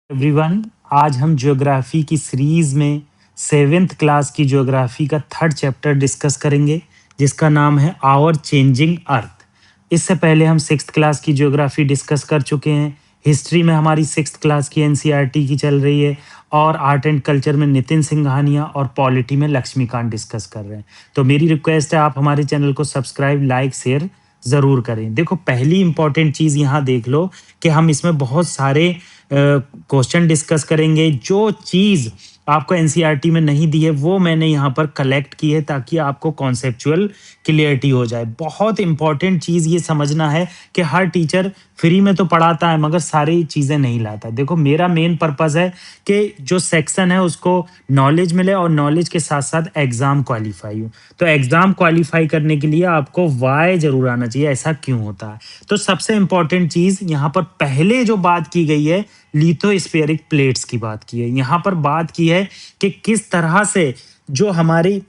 Everyone, आज हम geography की सीरीज में सेवेंथ क्लास की ज्योग्राफी का थर्ड चैप्टर डिस्कस करेंगे, जिसका नाम है आवर चेंजिंग अर्थ। इससे पहले हम सिक्स्थ क्लास की ज्योग्राफी डिस्कस कर चुके हैं। हिस्ट्री में हमारी सिक्स्थ क्लास की एनसीईआरटी की चल रही है, और आर्ट एंड कल्चर में नितिन सिंघानिया और पॉलिटी में लक्ष्मीकांत डिस्कस कर रहे हैं। तो मेरी रिक्वेस्ट है, आप हमारे चैनल को सब्सक्राइब, लाइक, शेयर ज़रूर करें। देखो, पहली इंपॉर्टेंट चीज़ यहाँ देख लो कि हम इसमें बहुत सारे क्वेश्चन डिस्कस करेंगे। जो चीज़ आपको एनसीईआरटी में नहीं दी है, वो मैंने यहाँ पर कलेक्ट की है, ताकि आपको कॉन्सेप्चुअल क्लियरिटी हो जाए। बहुत इंपॉर्टेंट चीज़ ये समझना है कि हर टीचर फ्री में तो पढ़ाता है, मगर सारी चीज़ें नहीं लाता। देखो, मेरा मेन पर्पज़ है कि जो सेक्शन है उसको नॉलेज मिले, और नॉलेज के साथ साथ एग्ज़ाम क्वालिफाई हो। तो एग्ज़ाम क्वालिफाई करने के लिए आपको वाई ज़रूर आना चाहिए। ऐसा क्यों होता है? तो सबसे इम्पोर्टेंट चीज़ यहाँ पर पहले जो बात की गई है, लिथोस्फेरिक प्लेट्स की बात की है। यहाँ पर बात की है कि किस तरह से जो हमारी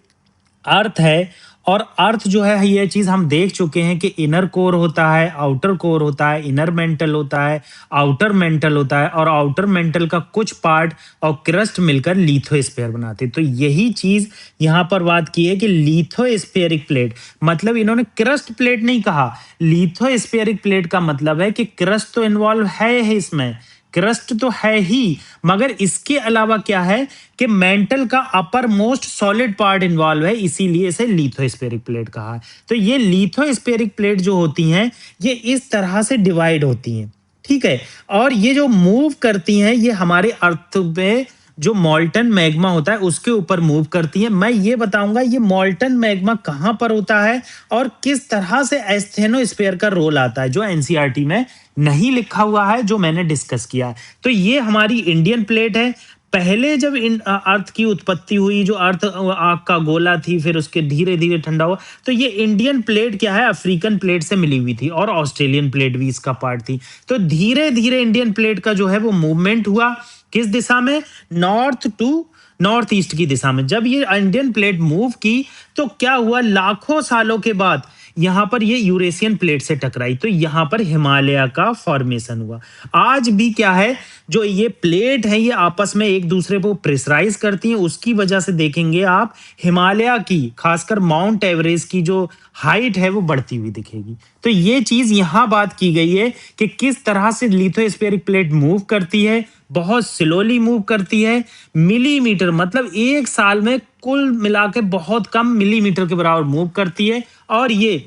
अर्थ है, और अर्थ जो है, ये चीज हम देख चुके हैं कि इनर कोर होता है, आउटर कोर होता है, इनर मेंटल होता है, आउटर मेंटल होता है, और आउटर मेंटल का कुछ पार्ट और क्रस्ट मिलकर लिथोस्फीयर बनाते हैं। तो यही चीज यहाँ पर बात की है कि लिथोस्फेरिक प्लेट, मतलब इन्होंने क्रस्ट प्लेट नहीं कहा। लिथोस्फेरिक प्लेट का मतलब है कि क्रस्ट तो इन्वॉल्व है इसमें, क्रस्ट तो है ही, मगर इसके अलावा क्या है कि मेंटल का upper most solid part involve है, इसीलिए इसे लिथोस्फेरिक प्लेट कहा है। तो ये लिथोस्फेरिक प्लेट जो होती हैं, ये इस तरह से डिवाइड होती हैं, ठीक है। और ये जो मूव करती हैं, ये हमारे अर्थ पे जो मॉल्टन मैग्मा होता है उसके ऊपर मूव करती है। मैं ये बताऊंगा ये मॉल्टन मैग्मा कहां पर होता है और किस तरह से एस्थेनोस्फीयर का रोल आता है, जो एनसीईआरटी में नहीं लिखा हुआ है, जो मैंने डिस्कस किया है। तो ये हमारी इंडियन प्लेट है। पहले जब अर्थ की उत्पत्ति हुई, जो अर्थ आग का गोला थी, फिर उसके धीरे धीरे ठंडा हुआ, तो ये इंडियन प्लेट क्या है, अफ्रीकन प्लेट से मिली हुई थी, और ऑस्ट्रेलियन प्लेट भी इसका पार्ट थी। तो धीरे धीरे इंडियन प्लेट का जो है वो मूवमेंट हुआ, किस दिशा में? नॉर्थ टू नॉर्थ ईस्ट की दिशा में। जब ये इंडियन प्लेट मूव की, तो क्या हुआ, लाखों सालों के बाद यहां पर ये यूरेशियन प्लेट से टकराई, तो यहां पर हिमालय का फॉर्मेशन हुआ। आज भी क्या है, जो ये प्लेट है, ये आपस में एक दूसरे को प्रेशराइज करती हैं, उसकी वजह से देखेंगे आप हिमालय की, खासकर माउंट एवरेस्ट की जो हाइट है, वो बढ़ती हुई दिखेगी। तो ये चीज यहां बात की गई है कि किस तरह से लिथोस्फेरिक प्लेट मूव करती है। बहुत स्लोली मूव करती है, मिलीमीटर, मतलब एक साल में कुल मिला के बहुत कम मिलीमीटर के बराबर मूव करती है। और ये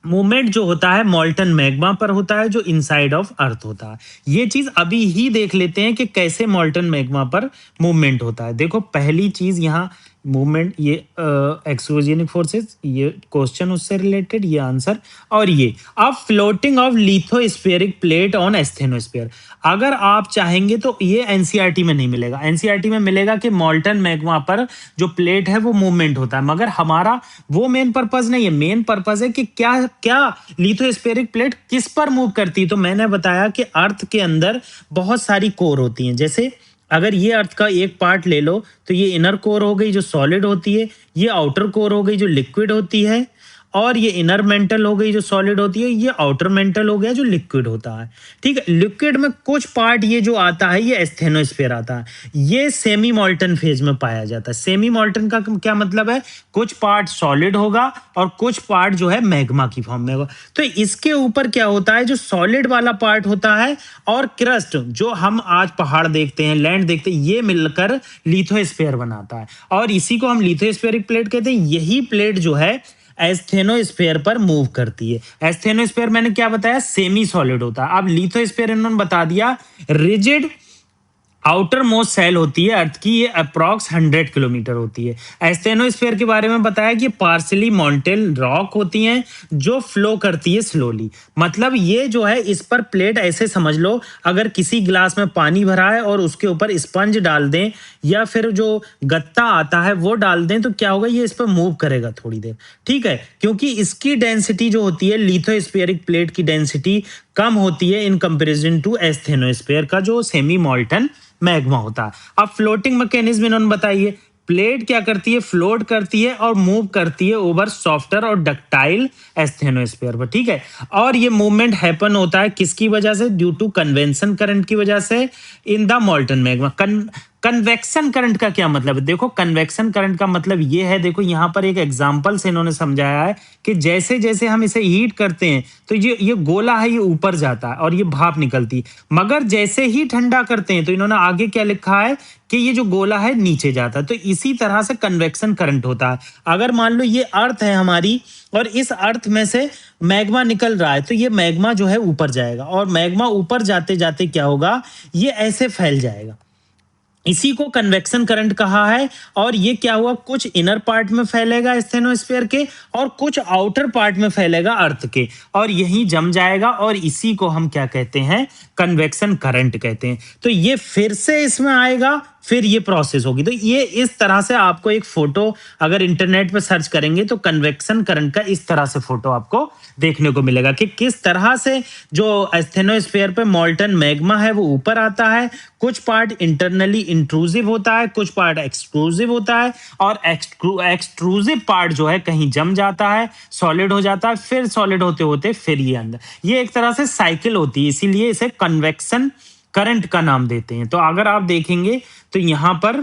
मूवमेंट जो होता है मॉल्टन मैग्मा पर होता है, जो इनसाइड ऑफ अर्थ होता है। ये चीज अभी ही देख लेते हैं कि कैसे मॉल्टन मैग्मा पर मूवमेंट होता है। देखो, पहली चीज यहाँ मूवमेंट, ये एक्सोजेनिक फोर्सेस, ये क्वेश्चन उससे रिलेटेड, ये आंसर। और ये अब floating of lithospheric plate on asthenosphere, अगर आप चाहेंगे तो ये एनसीईआरटी में नहीं मिलेगा। एनसीईआरटी में मिलेगा कि मॉल्टन मैग्मा पर जो प्लेट है वो मूवमेंट होता है, मगर हमारा वो मेन पर्पस नहीं है। मेन पर्पस है कि क्या क्या लिथोस्फेरिक प्लेट किस पर मूव करती है। तो मैंने बताया कि अर्थ के अंदर बहुत सारी कोर होती हैं। जैसे अगर ये अर्थ का एक पार्ट ले लो, तो ये इनर कोर हो गई जो सॉलिड होती है, ये आउटर कोर हो गई जो लिक्विड होती है, और ये इनर मेंटल हो गई जो सॉलिड होती है, ये आउटर मेंटल हो गया जो लिक्विड होता है, ठीक है। लिक्विड में कुछ पार्ट ये जो आता है, ये एस्थेनोस्फीयर आता है। ये सेमी मॉल्टन फेज में पाया जाता है। सेमी मॉल्टन का क्या मतलब है? कुछ पार्ट सॉलिड होगा और कुछ पार्ट जो है मैग्मा की फॉर्म में होगा। तो इसके ऊपर क्या होता है, जो सॉलिड वाला पार्ट होता है और क्रस्ट, जो हम आज पहाड़ देखते हैं, लैंड देखते हैं, ये मिलकर लिथोस्फीयर बनाता है, और इसी को हम लिथोस्फेरिक प्लेट कहते हैं। यही प्लेट जो है एस्थेनोस्फीयर पर मूव करती है। एस्थेनोस्फीयर मैंने क्या बताया, सेमी सॉलिड होता है। अब लिथोस्फीयर इन्होंने बता दिया, रिजिड आउटर मोस्ट सेल होती है अर्थ की, ये अप्रॉक्स 100 किलोमीटर होती है। एस्थेनोस्फीयर के बारे में बताया कि पार्सली मॉन्टेल रॉक होती हैं जो फ्लो करती है स्लोली। मतलब ये जो है, इस पर प्लेट ऐसे समझ लो, अगर किसी ग्लास में पानी भरा है और उसके ऊपर स्पंज डाल दें, या फिर जो गत्ता आता है वो डाल दें, तो क्या होगा, ये इस पर मूव करेगा थोड़ी देर, ठीक है। क्योंकि इसकी डेंसिटी जो होती है, लिथोस्फेरिक प्लेट की डेंसिटी कम होती है इन कंपेरिजन टू एस्थेनोस्फीयर का जो सेमी मॉल्टन मैग्मा होता है। अब फ्लोटिंग मैकेनिज्म इन्होंने बताइए, प्लेट क्या करती है, फ्लोट करती है और मूव करती है ओवर सॉफ्टर और डक्टाइल एस्थेनोस्फीयर पर, ठीक है। और ये मूवमेंट हैपन होता है किसकी वजह से, ड्यू टू कन्वेंशन करंट की वजह से in the मॉल्टन magma. Convection current का क्या मतलब है, देखो कन्वेक्शन करंट का मतलब ये है, देखो यहाँ पर एक एग्जांपल से इन्होंने समझाया है कि जैसे जैसे हम इसे हीट करते हैं तो ये गोला है, ये ऊपर जाता है और ये भाप निकलती है, मगर जैसे ही ठंडा करते हैं तो इन्होंने आगे क्या लिखा है कि ये जो गोला है नीचे जाता है। तो इसी तरह से कन्वेक्शन करंट होता है। अगर मान लो ये अर्थ है हमारी और इस अर्थ में से मैग्मा निकल रहा है तो ये मैग्मा जो है ऊपर जाएगा, और मैग्मा ऊपर जाते जाते क्या होगा, ये ऐसे फैल जाएगा, इसी को कन्वेक्शन करंट कहा है। और ये क्या हुआ, कुछ इनर पार्ट में फैलेगा स्टेनोस्फीयर के और कुछ आउटर पार्ट में फैलेगा अर्थ के, और यहीं जम जाएगा, और इसी को हम क्या कहते हैं, कन्वेक्शन करंट कहते हैं। तो ये फिर से इसमें आएगा, फिर ये प्रोसेस होगी। तो ये इस तरह से आपको एक फोटो अगर इंटरनेट पे सर्च करेंगे तो कन्वेक्शन करंट का इस तरह से फोटो आपको देखने को मिलेगा कि किस तरह से जो एस्थेनोस्फीयर पे मॉल्टन मैग्मा है वो ऊपर आता है, कुछ पार्ट इंटरनली इंट्रूसिव होता है, कुछ पार्ट एक्सट्रूसिव होता है, और एक्सट्रूसिव पार्ट जो है कहीं जम जाता है, सॉलिड हो जाता है, फिर सॉलिड होते होते फिर ये अंदर, ये एक तरह से साइकिल होती है, इसीलिए इसे कन्वेक्शन करंट का नाम देते हैं। तो अगर आप देखेंगे तो यहां पर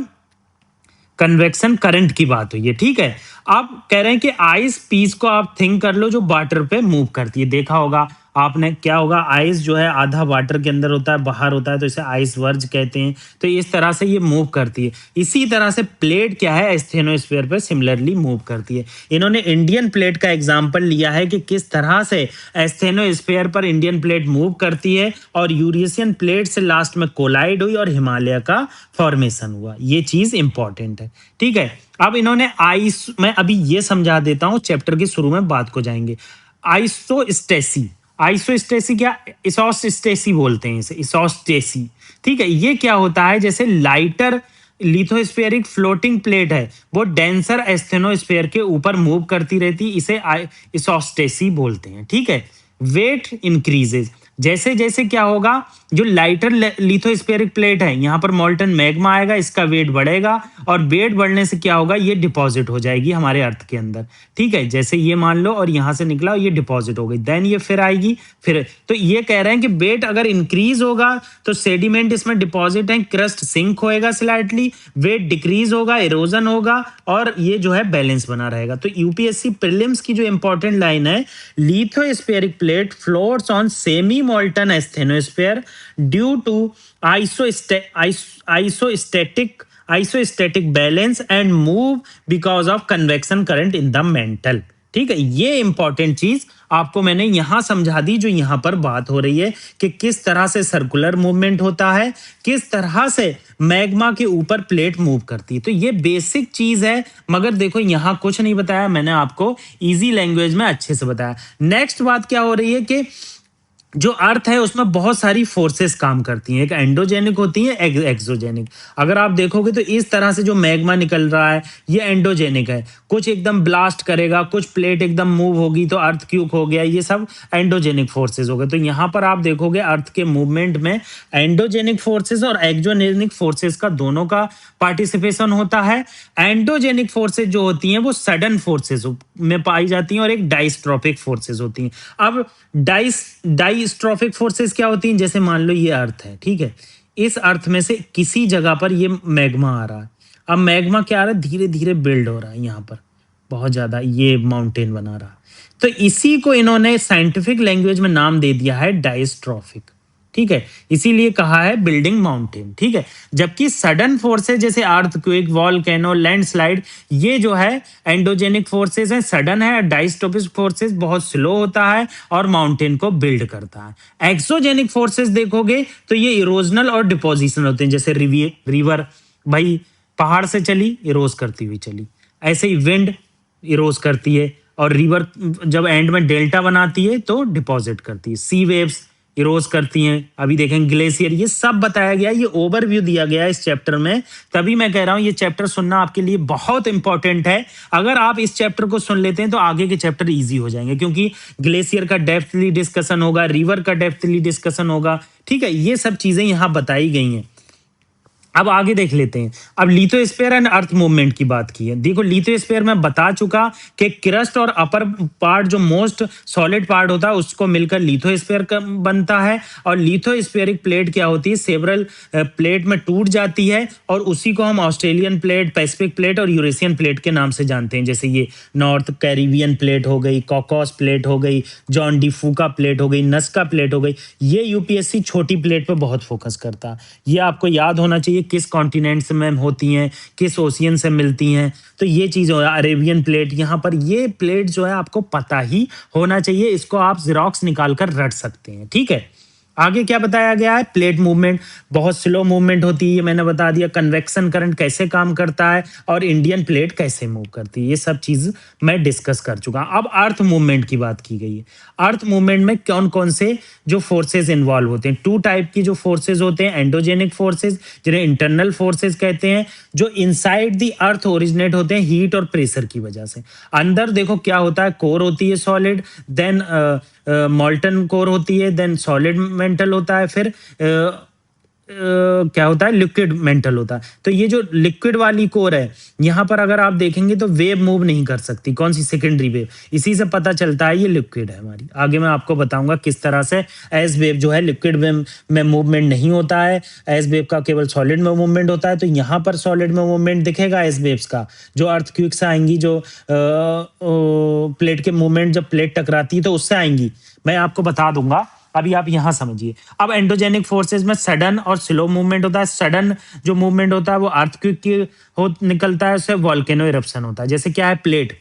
कन्वेक्शन करंट की बात हुई है, ठीक है। आप कह रहे हैं कि आइस पीस को आप थिंक कर लो जो वाटर पे मूव करती है, देखा होगा आपने, क्या होगा, आइस जो है आधा वाटर के अंदर होता है, बाहर होता है, तो इसे आइस वर्ज कहते हैं। तो इस तरह से ये मूव करती है। इसी तरह से प्लेट क्या है, एस्थेनोस्फीयर पे सिमिलरली मूव करती है। इन्होंने इंडियन प्लेट का एग्जांपल लिया है कि किस तरह से एस्थेनोस्फीयर पर इंडियन प्लेट मूव करती है और यूरेशियन प्लेट से लास्ट में कोलाइड हुई और हिमालय का फॉर्मेशन हुआ। ये चीज इंपॉर्टेंट है, ठीक है। अब इन्होंने आइस, मैं अभी ये समझा देता हूं, चैप्टर के शुरू में बात को जाएंगे। आइसोस्टेसी, आइसोस्टेसी क्या, इसोस्टेसी बोलते हैं इसे, इसोस्टेसी, ठीक है। ये क्या होता है, जैसे लाइटर लिथोस्फेरिक फ्लोटिंग प्लेट है वो डेंसर एस्थेनोस्फीयर के ऊपर मूव करती रहती, इसे इसोस्टेसी बोलते हैं, ठीक है। वेट इंक्रीजेज, जैसे जैसे क्या होगा, जो लाइटर लिथोस्फेरिक प्लेट है यहाँ पर मॉल्टन मैग्मा आएगा, इसका वेट बढ़ेगा, और वेट बढ़ने से क्या होगा, ये डिपॉजिट हो जाएगी हमारे अर्थ के अंदर, ठीक है। जैसे ये मान लो और यहाँ से निकला और ये डिपॉजिट हो गई, देन ये फिर आएगी, फिर तो ये कह रहे हैं कि वेट अगर इंक्रीज होगा तो सेडिमेंट इसमें डिपॉजिट है, क्रस्ट सिंक होएगा स्लाइटली, वेट डिक्रीज होगा, इरोजन होगा, और ये जो है बैलेंस बना रहेगा। तो यूपीएससी प्रीलिम्स की जो इंपॉर्टेंट लाइन है, lithospheric plate floats on semi molten asthenosphere due to isostatic balance and move because of convection current in the mantle, ठीक है। ये इंपॉर्टेंट चीज आपको मैंने यहां समझा दी, जो यहां पर बात हो रही है कि किस तरह से सर्कुलर मूवमेंट होता है, किस तरह से मैग्मा के ऊपर प्लेट मूव करती है। तो ये बेसिक चीज है, मगर देखो यहां कुछ नहीं बताया मैंने, आपको इजी लैंग्वेज में अच्छे से बताया। नेक्स्ट बात क्या हो रही है कि जो अर्थ है उसमें बहुत सारी फोर्सेस काम करती हैं, एक एंडोजेनिक होती है, एक एक्सोजेनिक। अगर आप देखोगे तो इस तरह से जो मैग्मा निकल रहा है ये एंडोजेनिक है, कुछ एकदम ब्लास्ट करेगा, कुछ प्लेट एकदम मूव होगी तो अर्थ क्यूक हो गया, ये सब एंडोजेनिक फोर्सेस हो गए। तो यहाँ पर आप देखोगे अर्थ के मूवमेंट में एंडोजेनिक फोर्सेस और एक्सोजेनिक फोर्सेस का दोनों का पार्टिसिपेशन होता है। एंडोजेनिक फोर्सेस जो होती हैं वो सडन फोर्सेस में पाई जाती हैं और एक डाइस्ट्रोफिक फोर्सेस होती हैं। अब डाइस्ट्रोफिक फोर्सेस क्या होती हैं, जैसे मान लो ये अर्थ है, ठीक है, इस अर्थ में से किसी जगह पर ये मैग्मा आ रहा है। अब मैग्मा क्या आ रहा है, धीरे धीरे बिल्ड हो रहा है, यहाँ पर बहुत ज्यादा ये माउंटेन बना रहा है। तो इसी को इन्होंने साइंटिफिक लैंग्वेज में नाम दे दिया है डाइस्ट्रोफिक, ठीक है, इसीलिए कहा है बिल्डिंग माउंटेन, ठीक है। जबकि सडन फोर्सेस जैसे अर्थक्वेक, वॉल्केनो, लैंडस्लाइड, ये जो है एंडोजेनिक फोर्सेस हैं, सडन है। डाइस्ट्रोफिक फोर्सेस बहुत स्लो होता है और माउंटेन को बिल्ड करता है। एक्सोजेनिक फोर्सेस देखोगे तो ये इरोजनल और डिपोजिशन होते हैं, जैसे रिवर भाई पहाड़ से चली, इरोज करती हुई चली, ऐसे ही विंड इरोज करती है, और रिवर जब एंड में डेल्टा बनाती है तो डिपॉजिट करती है, सी वेव्स इरोज करती हैं। अभी देखें ग्लेशियर, ये सब बताया गया, ये ओवरव्यू दिया गया है इस चैप्टर में। तभी मैं कह रहा हूं ये चैप्टर सुनना आपके लिए बहुत इंपॉर्टेंट है। अगर आप इस चैप्टर को सुन लेते हैं तो आगे के चैप्टर इजी हो जाएंगे, क्योंकि ग्लेशियर का डेप्थली डिस्कशन होगा, रिवर का डेप्थली डिस्कशन होगा, ठीक है। ये सब चीजें यहां बताई गई हैं। अब आगे देख लेते हैं। अब लिथोस्फीयर एंड अर्थ मूवमेंट की बात की है। देखो लिथोस्फीयर में बता चुका कि क्रस्ट और अपर पार्ट जो मोस्ट सॉलिड पार्ट होता है उसको मिलकर लिथोस्फीयर बनता है। और लिथोस्फीयरिक प्लेट क्या होती है, सेवरल प्लेट में टूट जाती है और उसी को हम ऑस्ट्रेलियन प्लेट, पैसिफिक प्लेट और यूरेशियन प्लेट के नाम से जानते हैं। जैसे ये नॉर्थ कैरिबियन प्लेट हो गई, कॉकॉस प्लेट हो गई, जॉन डी फूका प्लेट हो गई, नस्का प्लेट हो गई। ये यूपीएससी छोटी प्लेट पर बहुत फोकस करता है। ये आपको याद होना चाहिए किस कॉन्टिनेंट्स में होती हैं, किस ओशियन से मिलती हैं। तो ये चीज हो, अरेबियन प्लेट, यहाँ पर ये प्लेट जो है आपको पता ही होना चाहिए। इसको आप जेरोक्स निकाल कर रट सकते हैं। ठीक है, आगे क्या बताया गया है, प्लेट मूवमेंट बहुत स्लो मूवमेंट होती है, ये मैंने बता दिया। कन्वेक्शन करंट कैसे काम करता है और इंडियन प्लेट कैसे मूव करती है, ये सब चीज मैं डिस्कस कर चुका। अब अर्थ मूवमेंट की बात की गई है। अर्थ मूवमेंट में कौन कौन से जो फोर्सेस इन्वॉल्व होते हैं, टू टाइप की जो फोर्सेस होते हैं, एंडोजेनिक फोर्सेस जिन्हें इंटरनल फोर्सेस कहते हैं, जो इनसाइड द अर्थ ओरिजिनेट होते हैं हीट और प्रेशर की वजह से। अंदर देखो क्या होता है, कोर होती है सॉलिड, देन मॉल्टन कोर होती है, देन सॉलिड मेंटल होता है, फिर क्या होता है, लिक्विड मेंटल होता है। तो ये जो लिक्विड वाली कोर है, यहाँ पर अगर आप देखेंगे तो वेव मूव नहीं कर सकती, कौन सी, सेकेंडरी वेव। इसी से पता चलता है ये लिक्विड है हमारी। आगे मैं आपको बताऊंगा किस तरह से एस वेव जो है लिक्विड में मूवमेंट नहीं होता है, एस वेव का केवल सॉलिड में मूवमेंट होता है। तो यहाँ पर सॉलिड में मूवमेंट दिखेगा एस वेव्स का, जो अर्थक्वेक्स आएंगी, जो प्लेट के मूवमेंट, जब प्लेट टकराती है तो उससे आएंगी, मैं आपको बता दूंगा। अभी आप यहां समझिए। अब एंडोजेनिक फोर्सेस में सडन और स्लो मूवमेंट होता है। सडन जो मूवमेंट होता है वो अर्थक्वेक की हो निकलता है, उससे वोल्केनो इरप्शन होता है। जैसे क्या है, प्लेट,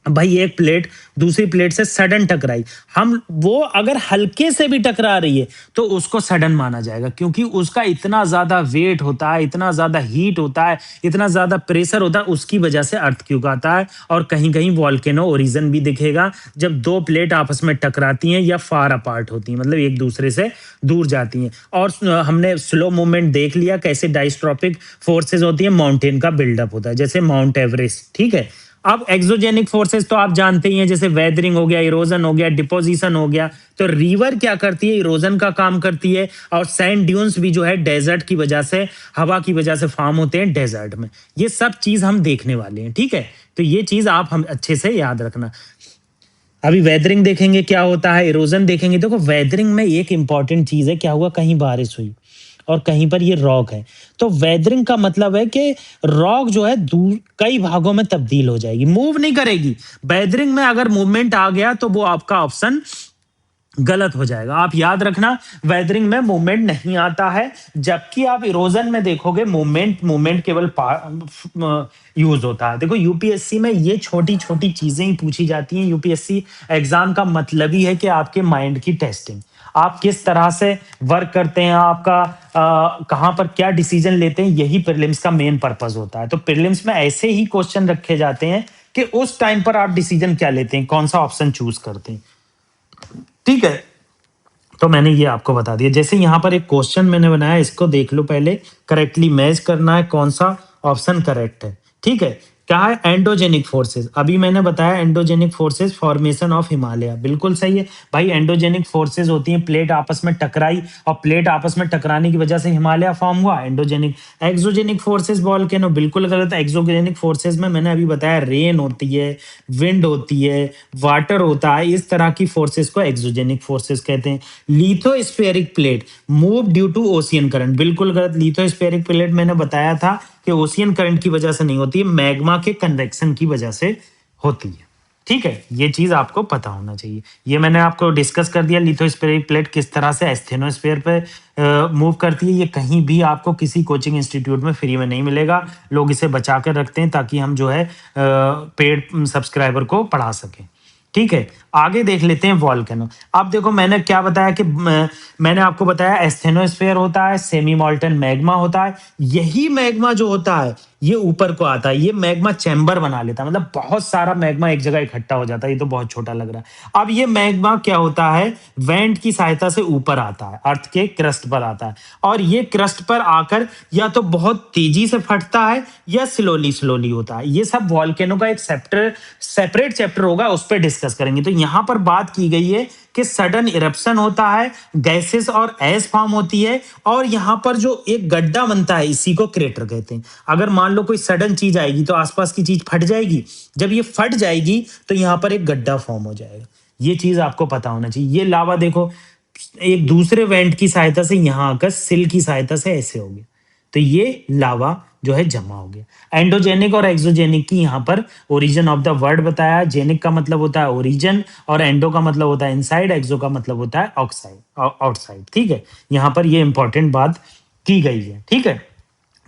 भाई एक प्लेट दूसरी प्लेट से सडन टकराई, हम वो अगर हल्के से भी टकरा रही है तो उसको सडन माना जाएगा, क्योंकि उसका इतना ज्यादा वेट होता है, इतना ज्यादा हीट होता है, इतना ज्यादा प्रेशर होता है, उसकी वजह से अर्थक्वेक आता है। और कहीं कहीं वॉल्केनो ओरिजिन भी दिखेगा जब दो प्लेट आपस में टकराती हैं या फार अपार्ट होती हैं, मतलब एक दूसरे से दूर जाती हैं। और हमने स्लो मूवमेंट देख लिया, कैसे डायस्ट्रोपिक फोर्सेस होती है, माउंटेन का बिल्डअप होता है, जैसे माउंट एवरेस्ट। ठीक है, अब एक्सोजेनिक फोर्सेस तो आप जानते ही हैं, जैसे वेदरिंग हो गया, इरोजन हो गया, डिपोजिशन हो गया। तो रिवर क्या करती है, इरोजन का काम करती है। और सैंड ड्यून्स भी जो है डेजर्ट की वजह से, हवा की वजह से फॉर्म होते हैं डेजर्ट में। ये सब चीज हम देखने वाले हैं। ठीक है, तो ये चीज आप हम अच्छे से याद रखना। अभी वेदरिंग देखेंगे क्या होता है, इरोजन देखेंगे। देखो वेदरिंग में एक इंपॉर्टेंट चीज है, क्या हुआ, कहीं बारिश हुई और कहीं पर ये रॉक है, तो वेदरिंग का मतलब है कि रॉक जो है दूर कई भागों में तब्दील हो जाएगी, मूव नहीं करेगी। वेदरिंग में अगर मूवमेंट आ गया तो वो आपका ऑप्शन गलत हो जाएगा। आप याद रखना, वेदरिंग में मूवमेंट नहीं आता है, जबकि आप इरोजन में देखोगे मूवमेंट मूवमेंट केवल यूज होता है। देखो यूपीएससी में ये छोटी छोटी चीजें ही पूछी जाती हैं। यूपीएससी एग्जाम का मतलब ही है कि आपके माइंड की टेस्टिंग, आप किस तरह से वर्क करते हैं, आपका कहाँ पर क्या डिसीजन लेते हैं, यही प्रीलिम्स का मेन पर्पस होता है। तो प्रीलिम्स में ऐसे ही क्वेश्चन रखे जाते हैं कि उस टाइम पर आप डिसीजन क्या लेते हैं, कौन सा ऑप्शन चूज करते हैं। ठीक है, तो मैंने ये आपको बता दिया। जैसे यहाँ पर एक क्वेश्चन मैंने बनाया, इसको देख लो पहले, करेक्टली मैच करना है कौन सा ऑप्शन करेक्ट है। ठीक है, क्या है, एंडोजेनिक फोर्सेस। अभी मैंने बताया endogenic forces, formation of Himalaya, बिल्कुल सही है भाई। एंडोजेनिक फोर्सेस होती हैं, प्लेट आपस में टकराई और प्लेट आपस में टकराने की वजह से हिमालय फॉर्म हुआ, एंडोजेनिक। एक्सोजेनिक फोर्सेस वोल्केनो, बिल्कुल गलत। एक्सोजेनिक फोर्सेस में मैंने अभी बताया रेन होती है, विंड होती है, वाटर होता है, इस तरह की फोर्सेस को एक्सोजेनिक फोर्सेस कहते हैं। Lithospheric plate move due to ocean current, बिल्कुल गलत। लिथोस्फेरिक प्लेट मैंने बताया था कि ओशियन करंट की वजह से नहीं होती है, मैग्मा के कन्वेक्शन की वजह से होती है। ठीक है, ये चीज आपको पता होना चाहिए। ये मैंने आपको डिस्कस कर दिया, लिथोस्फेरिक प्लेट किस तरह से एस्थेनोस्फेयर पे मूव करती है। ये कहीं भी आपको किसी कोचिंग इंस्टीट्यूट में फ्री में नहीं मिलेगा, लोग इसे बचा कर रखते हैं ताकि हम जो है पेड सब्सक्राइबर को पढ़ा सकें। ठीक है, आगे देख लेते हैं वॉल्केनो। अब देखो मैंने क्या बताया कि मैंने आपको बताया एस्थेनोस्फेयर होता है, सेमी मॉल्टन मैग्मा होता है। यही मैग्मा जो होता है ये ऊपर को आता है, ये मैग्मा चैम्बर बना लेता है, मतलब बहुत सारा मैग्मा एक जगह इकट्ठा हो जाता है। ये तो बहुत छोटा लग रहा है। अब ये मैग्मा क्या होता है, वेंट की सहायता से ऊपर आता है, अर्थ के क्रस्ट पर आता है। और ये क्रस्ट पर आकर या तो बहुत तेजी से फटता है या स्लोली स्लोली होता है। ये सब वॉल्केनो का एक सेपरेट चैप्टर होगा, उस पर डिस्कस डिस्कस करेंगे। तो यहाँ पर बात की गई है कि सडन इरप्शन होता है, गैसेस और एस फॉर्म होती है, और यहाँ पर जो एक गड्ढा बनता है इसी को क्रेटर कहते हैं। अगर मान लो कोई सडन चीज आएगी तो आसपास की चीज फट जाएगी, जब ये फट जाएगी तो यहाँ पर एक गड्ढा फॉर्म हो जाएगा। ये चीज आपको पता होना चाहिए। ये लावा देखो एक दूसरे वेंट की सहायता से यहाँ आकर सिल की सहायता से ऐसे हो गया, तो ये लावा जो है जमा हो गया। एंडोजेनिक और एक्सोजेनिक की यहाँ पर ओरिजिन ऑफ द वर्ड बताया। जेनिक का मतलब होता है ओरिजिन, और एंडो का मतलब होता है इनसाइड, एक्सो का मतलब होता है ऑक्साइड आउटसाइड। ठीक है, यहाँ पर ये इंपॉर्टेंट बात की गई है। ठीक है,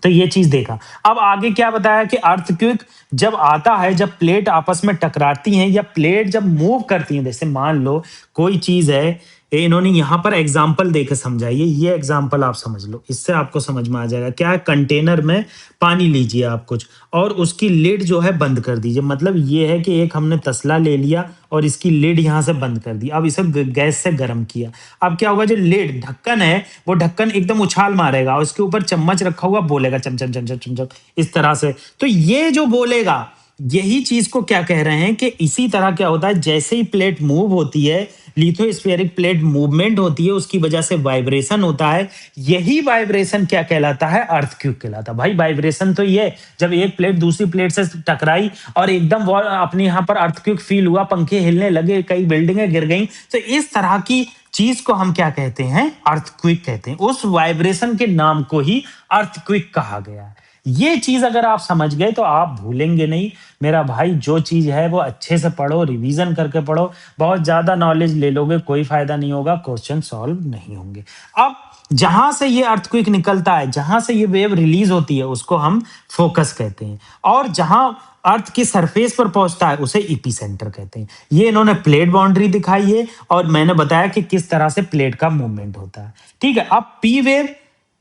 तो ये चीज देखा। अब आगे क्या बताया कि अर्थक्वेक जब आता है, जब प्लेट आपस में टकराती हैं या प्लेट जब मूव करती हैं, जैसे मान लो कोई चीज है, इन्होंने यहाँ पर एग्जाम्पल देकर समझाइए। ये एग्जाम्पल आप समझ लो, इससे आपको समझ में आ जाएगा। क्या है, कंटेनर में पानी लीजिए आप कुछ, और उसकी लिड जो है बंद कर दीजिए। मतलब ये है कि एक हमने तसला ले लिया और इसकी लिड यहाँ से बंद कर दी, अब इसे गैस से गर्म किया। अब क्या होगा, जो लिड ढक्कन है वो ढक्कन एकदम उछाल मारेगा और उसके ऊपर चम्मच रखा हुआ बोलेगा चम चम चम चम चम चम, इस तरह से। तो ये जो बोलेगा, यही चीज को क्या कह रहे हैं कि इसी तरह क्या होता है, जैसे ही प्लेट मूव होती है, लिथोस्फेरिक प्लेट मूवमेंट होती है, उसकी वजह से वाइब्रेशन होता है। यही वाइब्रेशन क्या कहलाता है, अर्थक्वेक कहलाता है। भाई वाइब्रेशन तो ये जब एक प्लेट दूसरी प्लेट से टकराई और एकदम वो अपने यहाँ पर अर्थक्वेक फील हुआ, पंखे हिलने लगे, कई बिल्डिंगें गिर गई, तो इस तरह की चीज को हम क्या कहते हैं, अर्थक्वेक कहते हैं। उस वाइब्रेशन के नाम को ही अर्थक्वेक कहा गया है। ये चीज अगर आप समझ गए तो आप भूलेंगे नहीं मेरा भाई। जो चीज है वो अच्छे से पढ़ो, रिवीजन करके पढ़ो। बहुत ज्यादा नॉलेज ले लोगे कोई फायदा नहीं होगा, क्वेश्चन सॉल्व नहीं होंगे। अब जहां से ये अर्थक्वेक निकलता है, जहां से ये वेव रिलीज होती है, उसको हम फोकस कहते हैं, और जहां अर्थ की सरफेस पर पहुंचता है उसे इपीसेंटर कहते हैं। ये इन्होंने प्लेट बाउंड्री दिखाई है और मैंने बताया कि किस तरह से प्लेट का मूवमेंट होता है। ठीक है, अब पी वेव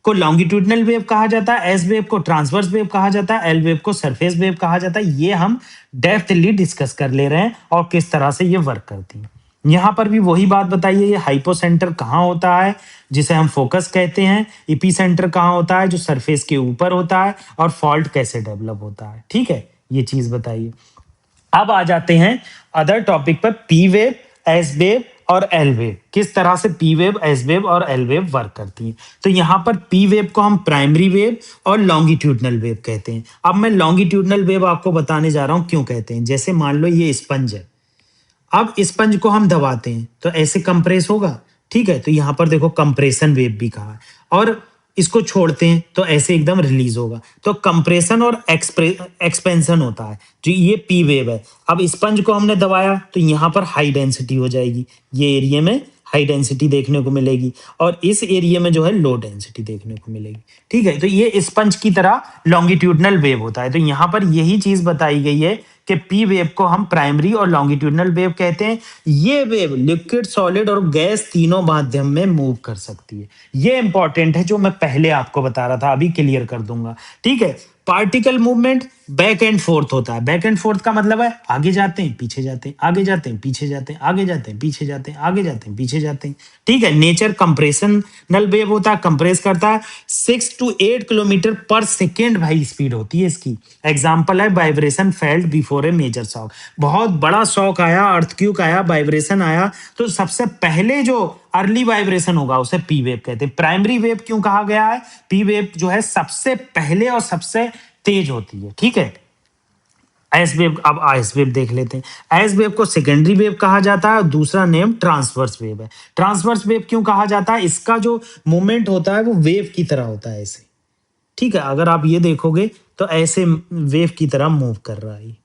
को लॉन्गिट्यूडनल वेव कहा जाता है, एस वेव को ट्रांसवर्स वेव कहा जाता है, एल वेव को सरफेस वेव कहा जाता है। ये हम डेप्थली डिस्कस कर ले रहे हैं और किस तरह से ये वर्क करती है। यहां पर भी वही बात बताइए, ये हाइपोसेंटर कहाँ होता है, जिसे हम फोकस कहते हैं। इपीसेंटर कहाँ होता है, जो सरफेस के ऊपर होता है, और फॉल्ट कैसे डेवलप होता है। ठीक है, ये चीज बताइए। अब आ जाते हैं अदर टॉपिक पर, पी वेव, एस वेव और एल वेव। किस तरह से पी वेव, एस वेव और एल वेव वर्क करती हैं। तो यहां पर पी वेव को हम प्राइमरी वेव और लॉन्गिट्यूडनल वेव कहते हैं। अब मैं लॉन्गिट्यूडनल वेव आपको बताने जा रहा हूं क्यों कहते हैं। जैसे मान लो ये स्पंज है, अब स्पंज को हम दबाते हैं तो ऐसे कंप्रेस होगा। ठीक है, तो यहां पर देखो कंप्रेशन वेव भी कहा है, और इसको छोड़ते हैं तो ऐसे एकदम रिलीज होगा। तो कंप्रेशन और एक्सपेंशन होता है, जो ये पी वेव है। अब स्पंज को हमने दबाया तो यहाँ पर हाई डेंसिटी हो जाएगी, ये एरिया में हाई डेंसिटी देखने को मिलेगी, और इस एरिया में जो है लो डेंसिटी देखने को मिलेगी। ठीक है, तो ये स्पंज की तरह लॉन्गिट्यूडनल वेव होता है। तो यहाँ पर यही चीज बताई गई है कि पी वेव को हम प्राइमरी और लॉन्गिट्यूडनल वेव कहते हैं। ये वेव लिक्विड, सॉलिड और गैस तीनों माध्यम में मूव कर सकती है। ये इंपॉर्टेंट है, जो मैं पहले आपको बता रहा था, अभी क्लियर कर दूंगा। ठीक है, particle movement back and fourth होता है। बैक एंड फोर्थ का मतलब है आगे जाते हैं पीछे जाते हैं, आगे जाते हैं पीछे जाते हैं, आगे जाते हैं पीछे जाते हैं, आगे जाते हैं पीछे जाते हैं। ठीक है, नेचर कंप्रेशनल वेव होता है, कंप्रेस करता है। 6 to 8 किलोमीटर पर सेकेंड भाई स्पीड होती है इसकी। एग्जाम्पल है vibration felt before A major shock. बहुत बड़ा शॉक आया, अर्थक्वेक आया, वाइब्रेशन आया, तो सबसे पहले जो अर्ली वाइब्रेशन होगा उसे पी वेव कहते हैं। प्राइमरी वेव क्यों कहा गया है, पी वेव जो है सबसे पहले और सबसे तेज होती है। ठीक है, एस वेव, अब एस वेव देख लेते हैं। एस वेव को सेकेंडरी वेव कहा जाता है, और दूसरा नेम ट्रांसवर्स वेव है। ट्रांसवर्स वेव क्यों कहा जाता है, इसका जो मूवमेंट होता है वो वेव की तरह होता है ऐसे। ठीक है, अगर आप ये देखोगे तो ऐसे वेव की तरह मूव कर रहा है,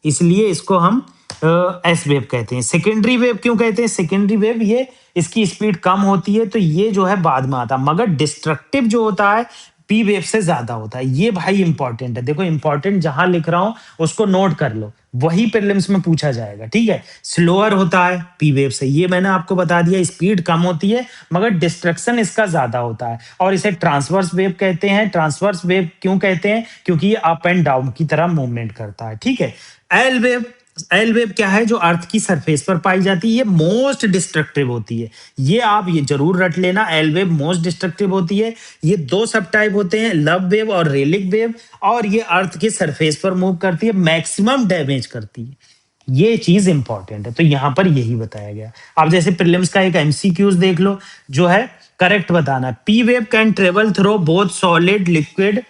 इसलिए इसको हम एस वेव कहते हैं। सेकेंडरी वेव क्यों कहते हैं, सेकेंडरी वेव ये इसकी स्पीड कम होती है, तो ये जो है बाद में आता है, मगर डिस्ट्रक्टिव जो होता है पी वेव से ज्यादा होता है। ये भाई इंपॉर्टेंट है, देखो इंपॉर्टेंट जहां लिख रहा हूं उसको नोट कर लो, वही प्रीलिम्स में पूछा जाएगा। ठीक है, स्लोअर होता है पी वेव से, ये मैंने आपको बता दिया, स्पीड कम होती है मगर डिस्ट्रक्शन इसका ज्यादा होता है, और इसे ट्रांसवर्स वेव कहते हैं। ट्रांसवर्स वेव क्यों कहते हैं, क्योंकि ये अप एंड डाउन की तरह मूवमेंट करता है। ठीक है, एल वेव, एल वेव क्या है, जो अर्थ की सरफेस पर पाई जाती है, ये मोस्ट डिस्ट्रक्टिव होती है। ये आप ये जरूर रट लेना, एल वेव मोस्ट डिस्ट्रक्टिव होती है। ये दो सब टाइप होते हैं, लव वेव और रेलिक वेव, और ये अर्थ की सरफेस पर मूव करती है, मैक्सिमम डैमेज करती है। ये चीज इंपॉर्टेंट है, तो यहाँ पर यही बताया गया। अब जैसे प्रीलिम्स का एक एमसीक्यूज देख लो, जो है करेक्ट बताना। P wave can travel through both solid liquid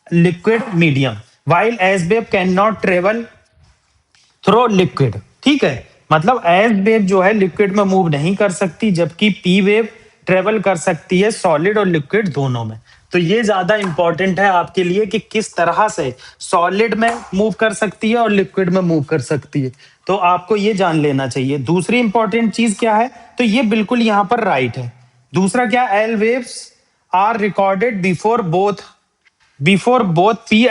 liquid medium, while S wave can not travel through liquid. ठीक है, मतलब एस वेव जो है लिक्विड में मूव नहीं कर सकती, जबकि पी वेव ट्रेवल कर सकती है सॉलिड और लिक्विड दोनों में। तो ये ज्यादा इंपॉर्टेंट है आपके लिए कि किस तरह से सॉलिड में मूव कर सकती है और लिक्विड में मूव कर सकती है, तो आपको ये जान लेना चाहिए। दूसरी इंपॉर्टेंट चीज क्या है, तो ये बिल्कुल यहाँ पर राइट है। दूसरा क्या, L waves are recorded before both P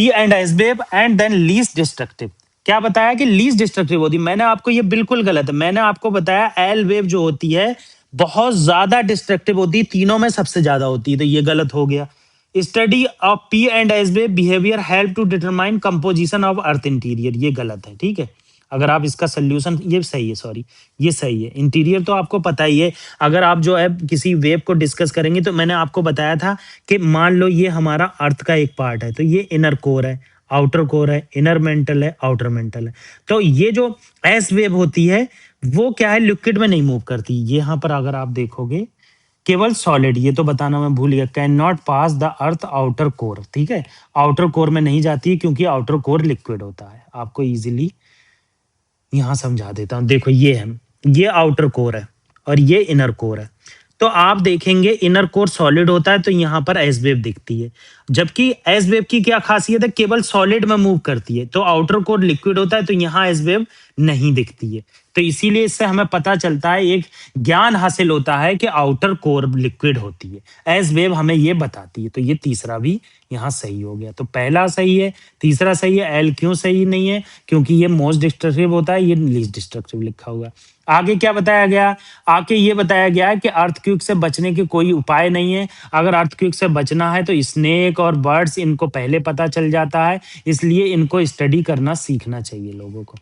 and S wave and then least destructive. क्या बताया कि लीस्ट डिस्ट्रक्टिव होती है, मैंने आपको ये बिल्कुल गलत है। मैंने आपको बताया एल वेव जो होती है बहुत ज्यादा डिस्ट्रक्टिव होती है, तीनों में सबसे ज्यादा होती है, तो ये गलत हो गया। Study of P and S wave behaviour help to determine composition of earth interior, ये गलत है। ठीक है, अगर आप इसका सोल्यूशन, ये सही है, सॉरी ये सही है। इंटीरियर तो आपको पता ही है, अगर आप जो है किसी वेव को डिस्कस करेंगे तो मैंने आपको बताया था कि मान लो ये हमारा अर्थ का एक पार्ट है, तो ये इनर कोर है, आउटर कोर है, इनर मेंटल है, आउटर मेंटल है। तो ये जो एस वेव होती है वो क्या है, लिक्विड में नहीं मूव करती। यहाँ पर अगर आप देखोगे केवल सॉलिड, ये तो बताना मैं भूल गया, can not pass the earth outer core. ठीक है, आउटर कोर में नहीं जाती है क्योंकि आउटर कोर लिक्विड होता है। आपको इजीली यहाँ समझा देता हूँ, देखो ये है, ये आउटर कोर है और ये इनर कोर है। तो आप देखेंगे इनर कोर सॉलिड होता है तो यहाँ पर एस वेव दिखती है, जबकि एस वेव की क्या खासियत है, केवल सॉलिड में मूव करती है। तो आउटर कोर लिक्विड होता है तो यहाँ एस वेव नहीं दिखती है। तो इसीलिए इससे हमें पता चलता है, एक ज्ञान हासिल होता है कि आउटर कोर लिक्विड होती है, एस वेव हमें ये बताती है। तो ये तीसरा भी यहाँ सही हो गया। तो पहला सही है, तीसरा सही है। एल क्यों सही नहीं है, क्योंकि ये मोस्ट डिस्ट्रक्टिव होता है, ये लीस्ट डिस्ट्रक्टिव लिखा हुआ। आगे क्या बताया गया, आगे ये बताया गया है कि अर्थक्वेक से बचने के कोई उपाय नहीं है। अगर अर्थक्वेक से बचना है तो स्नेक और बर्ड्स, इनको पहले पता चल जाता है, इसलिए इनको स्टडी करना सीखना चाहिए लोगों को।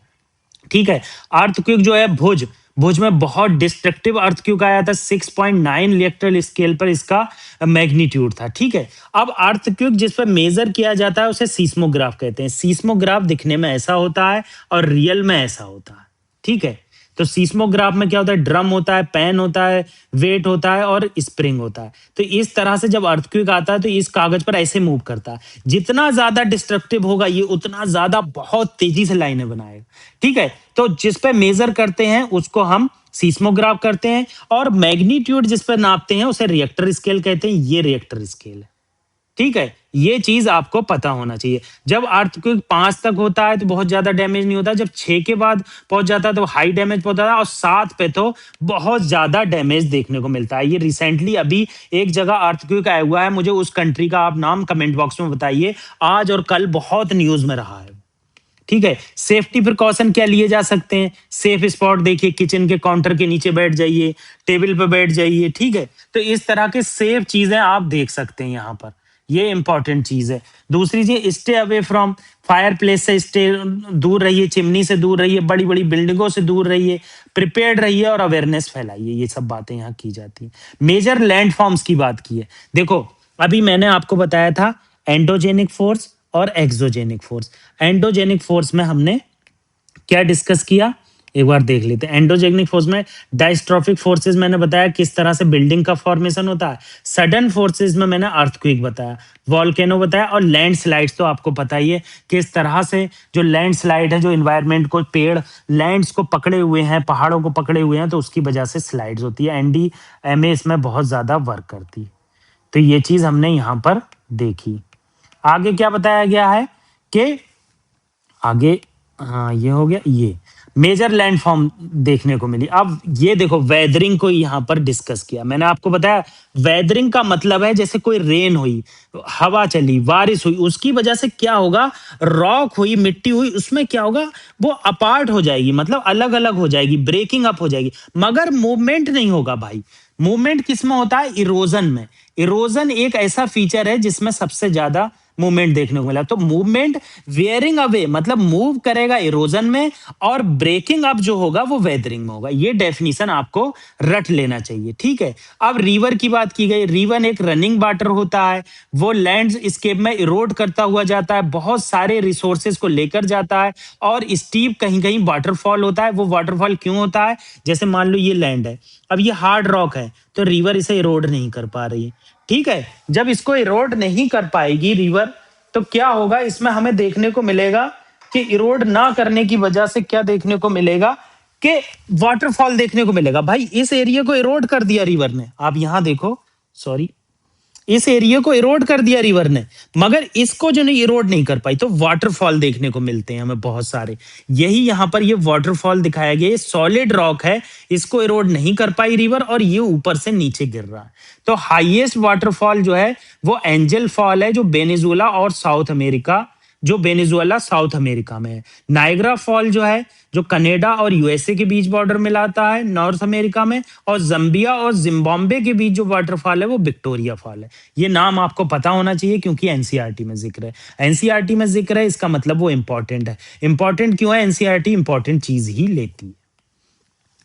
ठीक है, अर्थक्वेक जो है भुज, भुज में बहुत डिस्ट्रक्टिव अर्थक्वेक आया था, 6.9 रिएक्टर स्केल पर इसका मैग्नीट्यूड था। ठीक है, अब अर्थक्वेक जिस पर मेजर किया जाता है उसे सीस्मोग्राफ कहते हैं। सीस्मोग्राफ दिखने में ऐसा होता है और रियल में ऐसा होता है। ठीक है, तो सीस्मोग्राफ में क्या होता है, ड्रम होता है, पैन होता है, वेट होता है और स्प्रिंग होता है। तो इस तरह से जब अर्थक्वेक आता है तो इस कागज पर ऐसे मूव करता है। जितना ज्यादा डिस्ट्रक्टिव होगा ये, उतना ज्यादा बहुत तेजी से लाइनें बनाएगा। ठीक है, तो जिस पे मेजर करते हैं उसको हम सीस्मोग्राफ करते हैं, और मैग्नीट्यूड जिस पर नापते हैं उसे रिएक्टर स्केल कहते हैं। ये रिएक्टर स्केल है। ठीक है, ये चीज आपको पता होना चाहिए। जब अर्थक्वेक 5 तक होता है तो बहुत ज्यादा डैमेज नहीं होता, जब 6 के बाद पहुंच जाता है तो हाई डैमेज पहुंचता है, और 7 पे तो बहुत ज्यादा डैमेज देखने को मिलता है। ये रिसेंटली अभी एक जगह अर्थक्वेक आया हुआ है, मुझे उस कंट्री का आप नाम कमेंट बॉक्स में बताइए, आज और कल बहुत न्यूज में रहा है। ठीक है, सेफ्टी प्रिकॉशन क्या लिए जा सकते हैं, सेफ स्पॉट देखिए, किचन के काउंटर के नीचे बैठ जाइए, टेबल पे बैठ जाइए। ठीक है, तो इस तरह के सेफ चीजें आप देख सकते हैं यहाँ पर, ये इंपॉर्टेंट चीज है। दूसरी चीज, stay away from fire place से स्टे, दूर रहिए, चिमनी से दूर रहिए, बड़ी बड़ी बिल्डिंगों से दूर रहिए, प्रिपेयर्ड रहिए और अवेयरनेस फैलाइए। ये सब बातें यहाँ की जाती हैं। मेजर लैंड फॉर्म्स की बात की है, देखो अभी मैंने आपको बताया था एंडोजेनिक फोर्स और एक्सोजेनिक फोर्स। एंडोजेनिक फोर्स में हमने क्या डिस्कस किया, एक बार देख लेते हैं। एंडोजेनिक फोर्स में डायस्ट्रोफिक फोर्सेस मैंने बताया किस तरह से बिल्डिंग का फॉर्मेशन होता है। सडन फोर्सेस में मैंने अर्थक्वेक बताया, वॉल्केनो बताया, और लैंडस्लाइड्स तो आपको पता ही है किस तरह से जो लैंडस्लाइड है, जो इन्वायरमेंट को, पेड़ लैंड्स को पकड़े हुए हैं, पहाड़ों को पकड़े हुए हैं, तो उसकी वजह से स्लाइड्स होती है। एनडीएमए इसमें बहुत ज्यादा वर्क करती है। तो ये चीज हमने यहाँ पर देखी। आगे क्या बताया गया है कि आगे, हाँ ये हो गया, ये मेजर लैंडफॉर्म देखने को मिली। अब ये देखो वेदरिंग को यहाँ पर डिस्कस किया। मैंने आपको बताया वेदरिंग का मतलब है जैसे कोई रेन हुई, हवा चली, बारिश हुई, उसकी वजह से क्या होगा, रॉक हुई, मिट्टी हुई, उसमें क्या होगा, वो अपार्ट हो जाएगी, मतलब अलग अलग हो जाएगी, ब्रेकिंग अप हो जाएगी, मगर मूवमेंट नहीं होगा भाई। मूवमेंट किस में होता है, इरोजन में। इरोजन एक ऐसा फीचर है जिसमें सबसे ज्यादा मूवमेंट देखने को मिला। तो मूवमेंट वेयरिंग अवे मतलब मूव करेगा इरोजन में, और ब्रेकिंग अप जो होगा वो वेदरिंग में होगा। ये डेफिनेशन आपको रट लेना चाहिए, ठीक है। अब रिवर की बात की गई, रिवर एक रनिंग वाटर होता है, वो लैंड स्केप में इरोड करता हुआ जाता है, बहुत सारे रिसोर्सेज को लेकर जाता है, और स्टीप कहीं कहीं वाटरफॉल होता है। वो वाटरफॉल क्यों होता है, जैसे मान लो ये लैंड है, अब ये हार्ड रॉक है, तो रिवर इसे इरोड नहीं कर पा रही है, ठीक है। जब इसको इरोड नहीं कर पाएगी रिवर, तो क्या होगा, इसमें हमें देखने को मिलेगा कि इरोड ना करने की वजह से क्या देखने को मिलेगा कि वाटरफॉल देखने को मिलेगा। भाई इस एरिया को इरोड कर दिया रिवर ने, आप यहां देखो, सॉरी, इस एरिया को इरोड कर दिया रिवर ने, मगर इसको जो नहीं इरोड नहीं कर पाई, तो वाटरफॉल देखने को मिलते हैं हमें बहुत सारे। यही यहां पर ये वाटरफॉल दिखाया गया, ये सॉलिड रॉक है, इसको इरोड नहीं कर पाई रिवर, और ये ऊपर से नीचे गिर रहा है। तो हाईएस्ट वाटरफॉल जो है वो एंजल फॉल है, जो वेनेजुएला और साउथ अमेरिका, जो वेनेजुएला साउथ अमेरिका में है। नायग्रा फॉल जो है, जो कनाडा और यूएसए के बीच बॉर्डर मिलाता है नॉर्थ अमेरिका में, और जम्बिया और जिम्बाब्वे के बीच जो वाटरफॉल है वो विक्टोरिया फॉल है। ये नाम आपको पता होना चाहिए क्योंकि एनसीईआरटी में जिक्र है। एनसीईआरटी में जिक्र है, इसका मतलब वो इंपॉर्टेंट है। इंपॉर्टेंट क्यों है, एनसीईआरटी इंपॉर्टेंट चीज ही लेती है।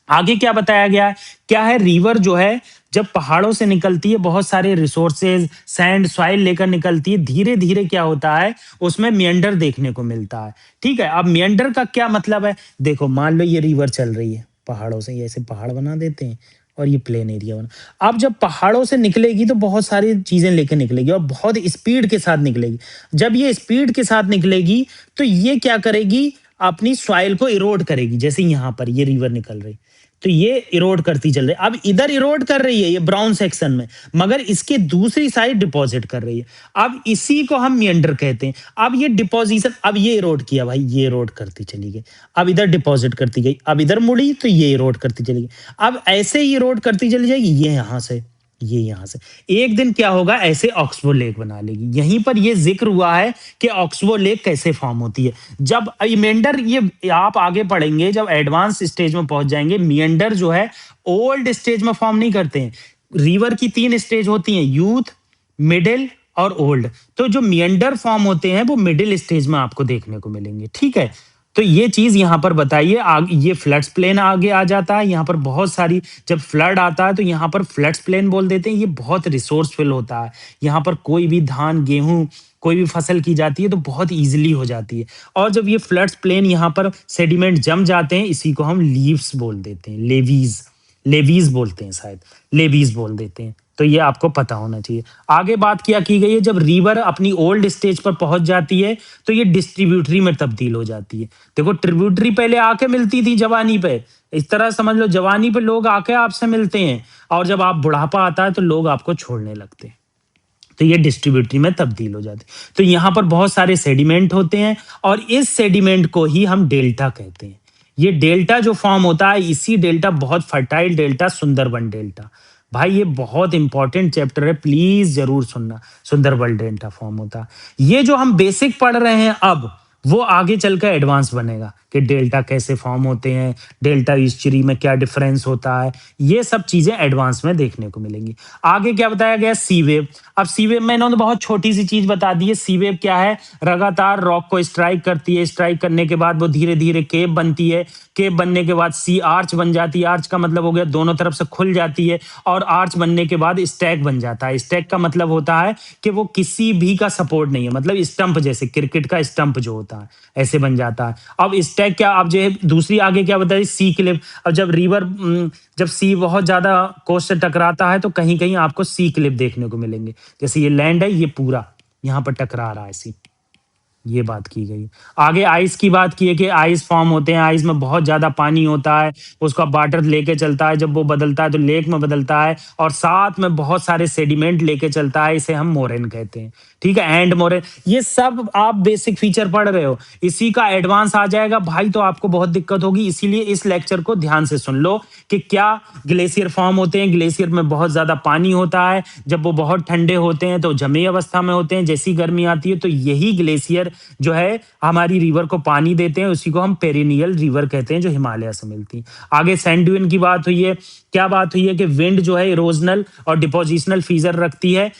आगे क्या बताया गया है, क्या है, रिवर जो है जब पहाड़ों से निकलती है, बहुत सारे रिसोर्सेज सैंड सॉइल लेकर निकलती है, धीरे धीरे क्या होता है, उसमें मियंडर देखने को मिलता है, ठीक है। अब मियंडर का क्या मतलब है, देखो मान लो ये रिवर चल रही है पहाड़ों से, ये ऐसे पहाड़ बना देते हैं और ये प्लेन एरिया बना। अब जब पहाड़ों से निकलेगी तो बहुत सारी चीजें लेकर निकलेगी और बहुत स्पीड के साथ निकलेगी। जब ये स्पीड के साथ निकलेगी तो ये क्या करेगी, अपनी सॉइल को इरोड करेगी। जैसे यहां पर ये रिवर निकल रही, तो ये इरोड करती चल रही है। अब इधर इरोड कर रही है ये ब्राउन सेक्शन में, मगर इसके दूसरी साइड डिपॉजिट कर रही है। अब इसी को हम मियंडर कहते हैं। अब ये डिपोजिशन, अब ये इरोड किया भाई, ये इरोड करती चली गई, अब इधर डिपॉजिट करती गई, अब इधर मुड़ी तो ये इरोड करती चली गई। अब ऐसे ही इरोड करती चली जाएगी, ये यहां से, ये यहां से, एक दिन क्या होगा, ऐसे ऑक्सबो लेक बना लेगी। यहीं पर ये जिक्र हुआ है कि ऑक्सबो लेक कैसे फॉर्म होती है। जब मियंडर, ये आप आगे पढ़ेंगे जब एडवांस स्टेज में पहुंच जाएंगे, मियंडर जो है ओल्ड स्टेज में फॉर्म नहीं करते हैं। रिवर की 3 स्टेज होती हैं, यूथ, मिडिल और ओल्ड। तो जो मियंडर फॉर्म होते हैं वो मिडिल स्टेज में आपको देखने को मिलेंगे, ठीक है। तो ये चीज यहाँ पर बताइए। ये फ्लड्स प्लेन आगे आ जाता है, यहाँ पर बहुत सारी, जब फ्लड आता है तो यहाँ पर फ्लड्स प्लेन बोल देते हैं। ये बहुत रिसोर्सफुल होता है, यहाँ पर कोई भी धान गेहूं कोई भी फसल की जाती है तो बहुत इजीली हो जाती है। और जब ये फ्लड्स प्लेन यहाँ पर सेडिमेंट जम जाते हैं, इसी को हम लीव्स बोल देते हैं, लेवीज, लेवीज बोलते हैं, शायद लेवीज बोल देते हैं। तो ये आपको पता होना चाहिए। आगे बात क्या की गई है, जब रिवर अपनी ओल्ड स्टेज पर पहुंच जाती है तो ये डिस्ट्रीब्यूटरी में तब्दील हो जाती है। देखो ट्रिब्यूटरी पहले आके मिलती थी जवानी पे, इस तरह समझ लो, जवानी पे लोग आके आपसे मिलते हैं, और जब आप बुढ़ापा आता है तो लोग आपको छोड़ने लगते हैं, तो ये डिस्ट्रीब्यूटरी में तब्दील हो जाती है। तो यहाँ पर बहुत सारे सेडिमेंट होते हैं, और इस सेडिमेंट को ही हम डेल्टा कहते हैं। ये डेल्टा जो फॉर्म होता है, इसी डेल्टा, बहुत फर्टाइल डेल्टा, सुंदरबन डेल्टा। भाई ये बहुत इंपॉर्टेंट चैप्टर है, प्लीज जरूर सुनना। सुंदरबन डेल्टा फॉर्म होता है। ये जो हम बेसिक पढ़ रहे हैं अब, वो आगे चलकर एडवांस बनेगा कि डेल्टा कैसे फॉर्म होते हैं, डेल्टा ईस्चुरी में क्या डिफरेंस होता है, ये सब चीजें एडवांस में देखने को मिलेंगी। आगे क्या बताया गया, सी वेव। अब सी वेव में इन्होंने बहुत छोटी सी चीज बता दी है। सी वेव क्या है, लगातार रॉक को स्ट्राइक करती है, स्ट्राइक करने के बाद वो धीरे धीरे केप बनती है, केप बनने के बाद सी आर्च बन जाती है। आर्च का मतलब हो गया दोनों तरफ से खुल जाती है, और आर्च बनने के बाद स्टैक बन जाता है। स्टैक का मतलब होता है कि वो किसी भी का सपोर्ट नहीं है, मतलब स्टंप, जैसे क्रिकेट का स्टंप जो होता है, ऐसे बन जाता है। अब स्टैक क्या, अब जो है दूसरी आगे क्या बताइए, सी क्लिफ। अब जब रिवर, जब सी बहुत ज्यादा कोस्ट से टकराता है तो कहीं कहीं आपको सी क्लिफ देखने को मिलेंगे। जैसे ये लैंड है, ये पूरा यहाँ पर टकरा रहा है सी, ये बात की गई। आगे आइस की बात की है कि आइस फॉर्म होते हैं, आइस में बहुत ज्यादा पानी होता है, उसका वाटर लेके चलता है, जब वो बदलता है तो लेक में बदलता है, और साथ में बहुत सारे सेडिमेंट लेके चलता है, इसे हम मोरेन कहते हैं, ठीक है, एंड मोरेन। ये सब आप बेसिक फीचर पढ़ रहे हो, इसी का एडवांस आ जाएगा भाई तो आपको बहुत दिक्कत होगी। इसीलिए इस लेक्चर को ध्यान से सुन लो कि क्या ग्लेशियर फॉर्म होते हैं। ग्लेशियर में बहुत ज्यादा पानी होता है, जब वो बहुत ठंडे होते हैं तो जमे अवस्था में होते हैं, जैसी गर्मी आती है तो यही ग्लेशियर जो है हमारी रिवर को पानी देते हैं, उसी को हम पेरिनियल रिवर कहते हैं, जो हिमालय से मिलती है। आगे सैंड ड्यून की बात हुई है। क्या बात हुई है कि विंड जो है इरोजनल और डिपोजिशनल फीचर रखती है।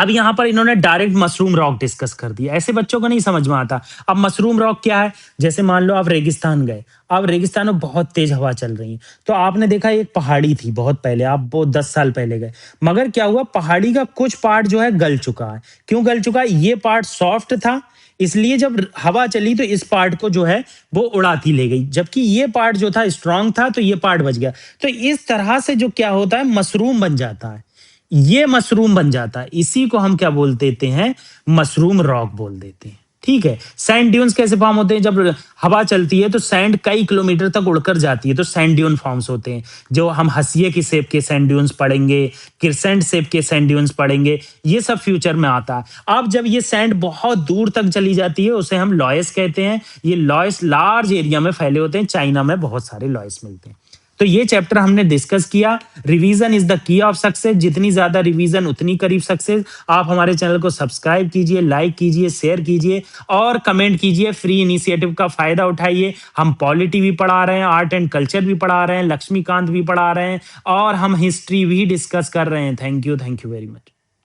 अब यहाँ पर इन्होंने डायरेक्ट मशरूम रॉक डिस्कस कर दिया। ऐसे बच्चों को नहीं समझ में आता। अब मशरूम रॉक क्या है? जैसे मान लो आप रेगिस्तान गए, अब रेगिस्तान में बहुत तेज हवा चल रही है, तो आपने देखा एक पहाड़ी थी बहुत पहले, आप वो 10 साल पहले गए, मगर क्या हुआ, पहाड़ी का कुछ पार्ट जो है गल चुका है। क्यों गल चुका है? ये पार्ट सॉफ्ट था, इसलिए जब हवा चली तो इस पार्ट को जो है वो उड़ाती ले गई, जबकि ये पार्ट जो था स्ट्रांग था, तो ये पार्ट बच गया। तो इस तरह से जो क्या होता है, मशरूम बन जाता है, ये मशरूम बन जाता है। इसी को हम क्या बोल देते हैं? मशरूम रॉक बोल देते हैं। ठीक है। सैंड ड्यून्स कैसे फॉर्म होते हैं? जब हवा चलती है तो सैंड कई किलोमीटर तक उड़कर जाती है, तो सैंड ड्यून फॉर्म्स होते हैं। जो हम हंसिए की शेप के सैंड ड्यून्स पढ़ेंगे, क्रिसेंट शेप के सैंड ड्यून्स पढ़ेंगे, ये सब फ्यूचर में आता है। अब जब ये सैंड बहुत दूर तक चली जाती है, उसे हम लॉयस कहते हैं। ये लॉयस लार्ज एरिया में फैले होते हैं। चाइना में बहुत सारे लॉयस मिलते हैं। तो ये चैप्टर हमने डिस्कस किया। Revision is the key of success. जितनी ज्यादा रिवीजन उतनी करीब सक्सेस। आप हमारे चैनल को सब्सक्राइब कीजिए, लाइक कीजिए, शेयर कीजिए और कमेंट कीजिए। फ्री इनिशिएटिव का फायदा उठाइए। हम पॉलिटी भी पढ़ा रहे हैं, आर्ट एंड कल्चर भी पढ़ा रहे हैं, लक्ष्मीकांत भी पढ़ा रहे हैं और हम हिस्ट्री भी डिस्कस कर रहे हैं। Thank you very much.